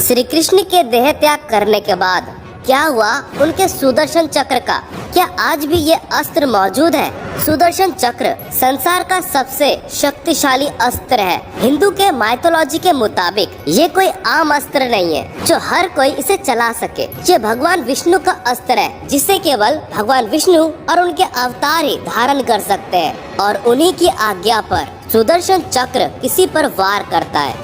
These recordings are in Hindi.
श्री कृष्ण के देह त्याग करने के बाद क्या हुआ उनके सुदर्शन चक्र का? क्या आज भी ये अस्त्र मौजूद है? सुदर्शन चक्र संसार का सबसे शक्तिशाली अस्त्र है। हिंदू के माइथोलॉजी के मुताबिक ये कोई आम अस्त्र नहीं है जो हर कोई इसे चला सके। ये भगवान विष्णु का अस्त्र है जिसे केवल भगवान विष्णु और उनके अवतार ही धारण कर सकते हैं और उन्हीं की आज्ञा पर सुदर्शन चक्र किसी पर वार करता है।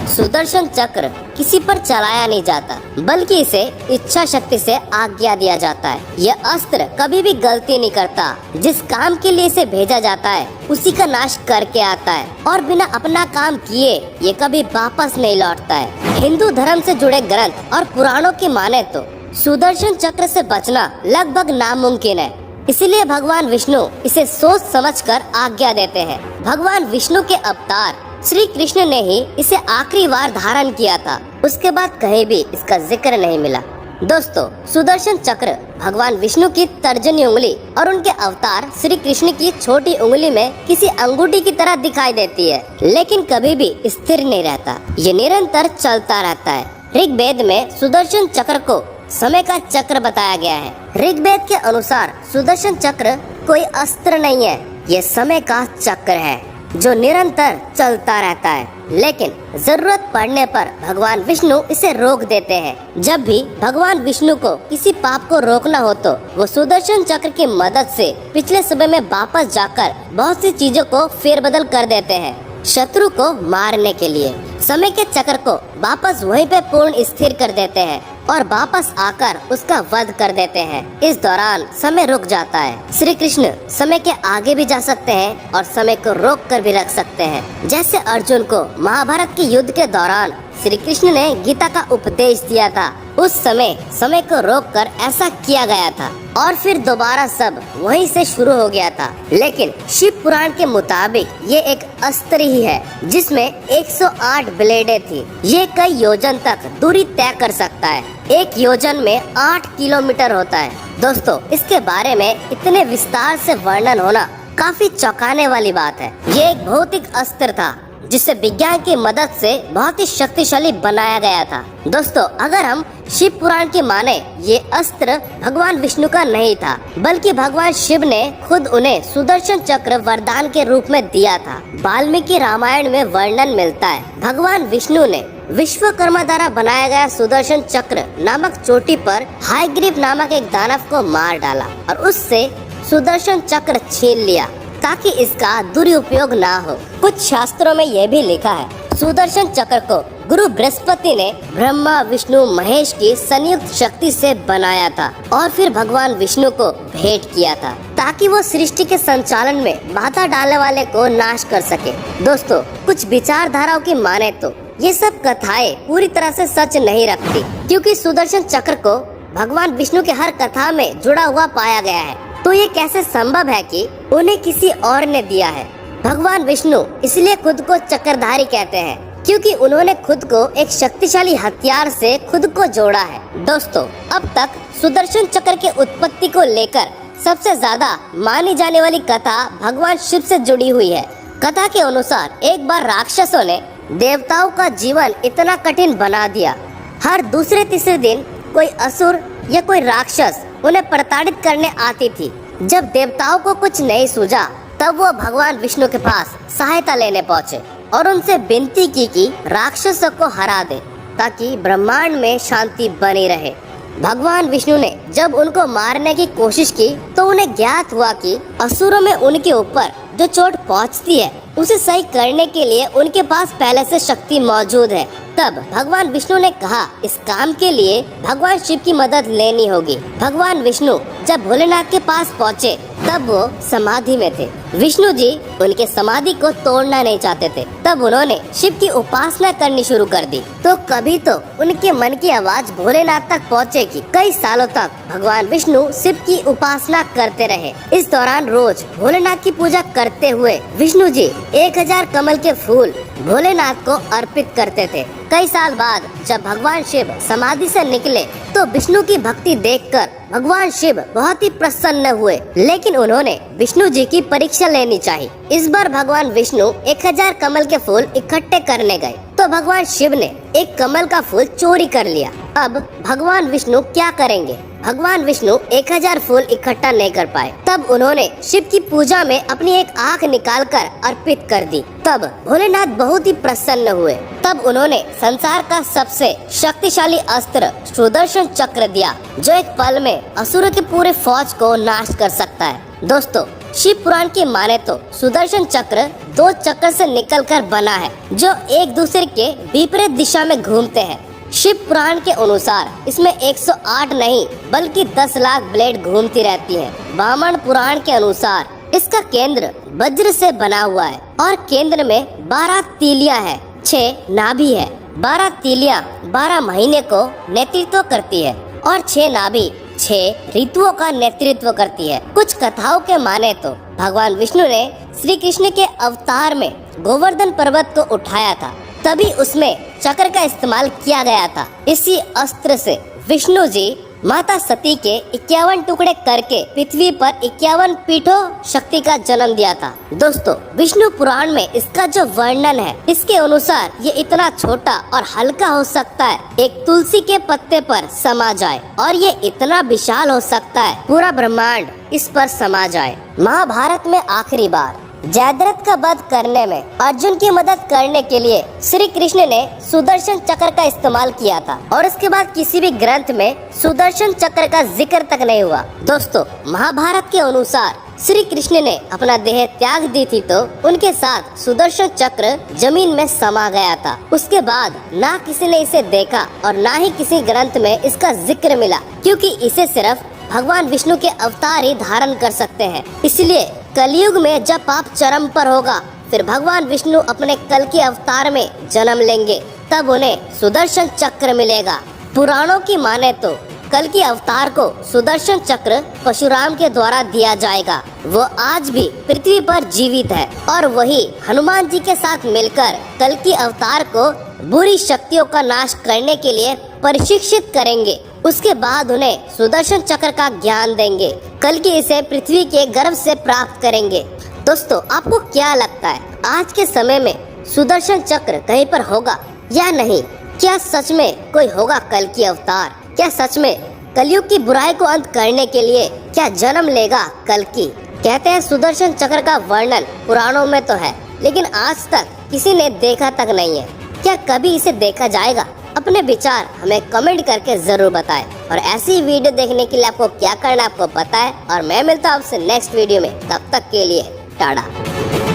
सुदर्शन चक्र किसी पर चलाया नहीं जाता बल्कि इसे इच्छा शक्ति से आज्ञा दिया जाता है। यह अस्त्र कभी भी गलती नहीं करता। जिस काम के लिए इसे भेजा जाता है उसी का नाश करके आता है और बिना अपना काम किए ये कभी वापस नहीं लौटता है। हिंदू धर्म से जुड़े ग्रंथ और पुराणों की माने तो सुदर्शन चक्र से बचना लगभग नामुमकिन है। इसीलिए भगवान विष्णु इसे सोच समझकर आज्ञा देते हैं। भगवान विष्णु के अवतार श्री कृष्ण ने ही इसे आखिरी बार धारण किया था। उसके बाद कहीं भी इसका जिक्र नहीं मिला। दोस्तों, सुदर्शन चक्र भगवान विष्णु की तर्जनी उंगली और उनके अवतार श्री कृष्ण की छोटी उंगली में किसी अंगूठी की तरह दिखाई देती है, लेकिन कभी भी स्थिर नहीं रहता। ये निरंतर चलता रहता है। ऋग्वेद में सुदर्शन चक्र को समय का चक्र बताया गया है। ऋग्वेद के अनुसार सुदर्शन चक्र कोई अस्त्र नहीं है, ये समय का चक्र है जो निरंतर चलता रहता है। लेकिन जरूरत पड़ने पर भगवान विष्णु इसे रोक देते हैं। जब भी भगवान विष्णु को किसी पाप को रोकना हो तो वो सुदर्शन चक्र की मदद से पिछले समय में वापस जाकर बहुत सी चीजों को फेरबदल कर देते हैं शत्रु को मारने के लिए। समय के चक्र को वापस वहीं पे पूर्ण स्थिर कर देते हैं और वापस आकर उसका वध कर देते हैं। इस दौरान समय रुक जाता है। श्री कृष्ण समय के आगे भी जा सकते हैं और समय को रोक कर भी रख सकते हैं। जैसे अर्जुन को महाभारत के युद्ध के दौरान श्री कृष्ण ने गीता का उपदेश दिया था, उस समय को रोककर ऐसा किया गया था और फिर दोबारा सब वहीं से शुरू हो गया था। लेकिन शिव पुराण के मुताबिक ये एक अस्त्र ही है जिसमें 108 ब्लेडें थी। ये कई योजन तक दूरी तय कर सकता है। एक योजन में 8 किलोमीटर होता है। दोस्तों, इसके बारे में इतने विस्तार से वर्णन होना काफी चौंकाने वाली बात है। ये एक भौतिक अस्त्र था जिसे विज्ञान की मदद से बहुत ही शक्तिशाली बनाया गया था। दोस्तों, अगर हम शिव पुराण की माने ये अस्त्र भगवान विष्णु का नहीं था बल्कि भगवान शिव ने खुद उन्हें सुदर्शन चक्र वरदान के रूप में दिया था। वाल्मीकि रामायण में वर्णन मिलता है भगवान विष्णु ने विश्वकर्मा द्वारा बनाया गया सुदर्शन चक्र नामक चोटी पर हयग्रीव नामक एक दानव को मार डाला और उससे सुदर्शन चक्र छीन लिया ताकि इसका दुरुपयोग ना हो। कुछ शास्त्रों में यह भी लिखा है सुदर्शन चक्र को गुरु बृहस्पति ने ब्रह्मा विष्णु महेश की संयुक्त शक्ति से बनाया था और फिर भगवान विष्णु को भेंट किया था ताकि वो सृष्टि के संचालन में बाधा डालने वाले को नाश कर सके। दोस्तों, कुछ विचारधाराओं की माने तो ये सब कथाएं पूरी तरह से सच नहीं रखती क्योंकि सुदर्शन चक्र को भगवान विष्णु के हर कथा में जुड़ा हुआ पाया गया है। तो ये कैसे संभव है कि उन्हें किसी और ने दिया है? भगवान विष्णु इसलिए खुद को चक्रधारी कहते हैं क्योंकि उन्होंने खुद को एक शक्तिशाली हथियार से खुद को जोड़ा है। दोस्तों, अब तक सुदर्शन चक्र के उत्पत्ति को लेकर सबसे ज्यादा मानी जाने वाली कथा भगवान शिव से जुड़ी हुई है। कथा के अनुसार एक बार राक्षसों ने देवताओं का जीवन इतना कठिन बना दिया। हर दूसरे तीसरे दिन कोई असुर या कोई राक्षस उन्हें प्रताड़ित करने आती थी। जब देवताओं को कुछ नहीं सूझा तब वो भगवान विष्णु के पास सहायता लेने पहुँचे और उनसे विनती की कि राक्षसों को हरा दे ताकि ब्रह्मांड में शांति बनी रहे। भगवान विष्णु ने जब उनको मारने की कोशिश की तो उन्हें ज्ञात हुआ कि असुरों में उनके ऊपर जो चोट पहुंचती है उसे सही करने के लिए उनके पास पहले से शक्ति मौजूद है। तब भगवान विष्णु ने कहा इस काम के लिए भगवान शिव की मदद लेनी होगी। भगवान विष्णु जब भोलेनाथ के पास पहुँचे तब वो समाधि में थे। विष्णु जी उनके समाधि को तोड़ना नहीं चाहते थे। तब उन्होंने शिव की उपासना करनी शुरू कर दी। तो कभी तो उनके मन की आवाज भोलेनाथ तक पहुँचे कि कई सालों तक भगवान विष्णु शिव की उपासना करते रहे। इस दौरान रोज भोलेनाथ की पूजा करते हुए विष्णु जी 1000 कमल के फूल भोलेनाथ को अर्पित करते थे। कई साल बाद जब भगवान शिव समाधि से निकले तो विष्णु की भक्ति देखकर भगवान शिव बहुत ही प्रसन्न हुए, लेकिन उन्होंने विष्णु जी की परीक्षा लेनी चाहिए। इस बार भगवान विष्णु 1000 कमल के फूल इकट्ठे करने गए तो भगवान शिव ने एक कमल का फूल चोरी कर लिया। अब भगवान विष्णु क्या करेंगे? भगवान विष्णु 1000 फूल इकट्ठा नहीं कर पाए। तब उन्होंने शिव की पूजा में अपनी एक आँख निकालकर अर्पित कर दी। तब भोलेनाथ बहुत ही प्रसन्न हुए। तब उन्होंने संसार का सबसे शक्तिशाली अस्त्र सुदर्शन चक्र दिया, जो एक पल में असुरों के पूरे फौज को नाश कर सकता है। दोस्तों, शिव पुराण की माने तो सुदर्शन चक्र 2 चक्र से निकलकर बना है, जो एक दूसरे के विपरीत दिशा में घूमते हैं। शिव पुराण के अनुसार इसमें 108 नहीं बल्कि 10 लाख ब्लेड घूमती रहती हैं। वामन पुराण के अनुसार इसका केंद्र वज्र से बना हुआ है और केंद्र में 12 तीलियां हैं, 6 नाभि है। 12 तीलियां 12 महीने को नेतृत्व करती है और 6 नाभि 6 ऋतुओं का नेतृत्व करती है। कुछ कथाओं के माने तो भगवान विष्णु ने श्री कृष्ण के अवतार में गोवर्धन पर्वत को उठाया था, तभी उसमें चक्र का इस्तेमाल किया गया था। इसी अस्त्र से विष्णु जी माता सती के 51 टुकड़े करके पृथ्वी पर 51 पीठों शक्ति का जन्म दिया था। दोस्तों, विष्णु पुराण में इसका जो वर्णन है, इसके अनुसार ये इतना छोटा और हल्का हो सकता है एक तुलसी के पत्ते पर समा जाए, और ये इतना विशाल हो सकता है पूरा ब्रह्मांड इस पर समा जाए। महाभारत में आखिरी बार जयद्रथ का वध करने में अर्जुन की मदद करने के लिए श्री कृष्ण ने सुदर्शन चक्र का इस्तेमाल किया था, और इसके बाद किसी भी ग्रंथ में सुदर्शन चक्र का जिक्र तक नहीं हुआ। दोस्तों, महाभारत के अनुसार श्री कृष्ण ने अपना देह त्याग दी थी, तो उनके साथ सुदर्शन चक्र जमीन में समा गया था। उसके बाद ना किसी ने इसे देखा और ना ही किसी ग्रंथ में इसका जिक्र मिला, क्योंकि इसे सिर्फ भगवान विष्णु के अवतार ही धारण कर सकते हैं। इसलिए कलयुग में जब पाप चरम पर होगा, फिर भगवान विष्णु अपने कल के अवतार में जन्म लेंगे, तब उन्हें सुदर्शन चक्र मिलेगा। पुराणों की माने तो कल के अवतार को सुदर्शन चक्र परशुराम के द्वारा दिया जाएगा। वो आज भी पृथ्वी पर जीवित है और वही हनुमान जी के साथ मिलकर कल के अवतार को बुरी शक्तियों का नाश करने के लिए प्रशिक्षित करेंगे। उसके बाद उन्हें सुदर्शन चक्र का ज्ञान देंगे। कल की इसे पृथ्वी के गर्भ से प्राप्त करेंगे। दोस्तों, आपको क्या लगता है, आज के समय में सुदर्शन चक्र कहीं पर होगा या नहीं? क्या सच में कोई होगा कल की अवतार? क्या सच में कलयुग की बुराई को अंत करने के लिए क्या जन्म लेगा कल की? कहते हैं सुदर्शन चक्र का वर्णन पुराणों में तो है, लेकिन आज तक किसी ने देखा तक नहीं है। क्या कभी इसे देखा जाएगा? अपने विचार हमें कमेंट करके जरूर बताएं। और ऐसी वीडियो देखने के लिए आपको क्या करना आपको पता है। और मैं मिलता हूँ आपसे नेक्स्ट वीडियो में, तब तक के लिए टाटा।